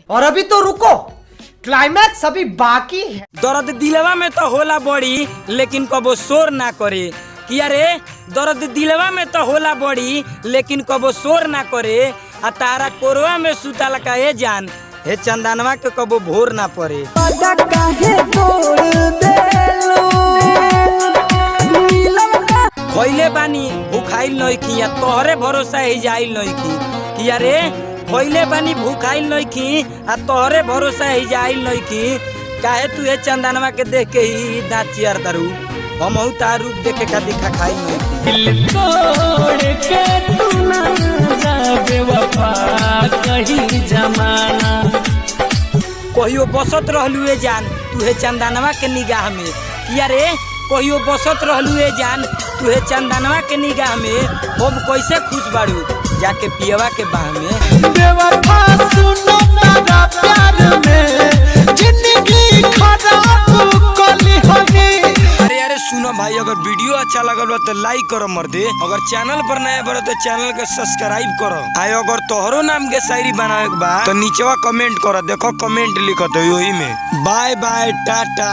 और अभी तो रुको, क्लाइमैक्स अभी बाकी है। दर्द दिलवा में तो होला बड़ी लेकिन कबो शोर ना करे। कि अरे दर्द दिलवा में तो होला बड़ी लेकिन कबो शोर ना करे। आ तारा कोरवा में सुतल का ए जान हे चंदनवा के कबो भोर ना पड़े। खइले बानी भूखाइल नइखी या तोहरे भरोसा ही जाइल नइखी। कि अरे खइले बानी भूखाइल नइखी आ तोहरे भरोसा ही जाइल नइखी। काहे तू ए चंदनवा के देख के ही दांत चियर दरू। हम तार रूप देखे खातिर खाई नइखी। दिल तोड़ के तू ना जा बेवफा कहीं जमाना। कहियो बसत रहलू ए जान तू हे चंदनवा के निगाह में। कि अरे कहियो बसत रहलू ए जान तू हे चंदनवा के निगाह में। हम कैसे खुश बाड़ू जाके पियवा के बाह में। बेवफा सुनो तारा प्यार में जिंदगी खराब कली हनी। अरे सुनो भाई, अगर वीडियो अच्छा लगल बा तो लाइक करो मर्दे। अगर चैनल पर नया बनो तो चैनल के सब्सक्राइब करो। आए अगर तोहरो नाम के शायरी बनावे के बा तो नीचवा कमेंट करो। देखो कमेंट लिखत हो यही में। Bye bye Tata.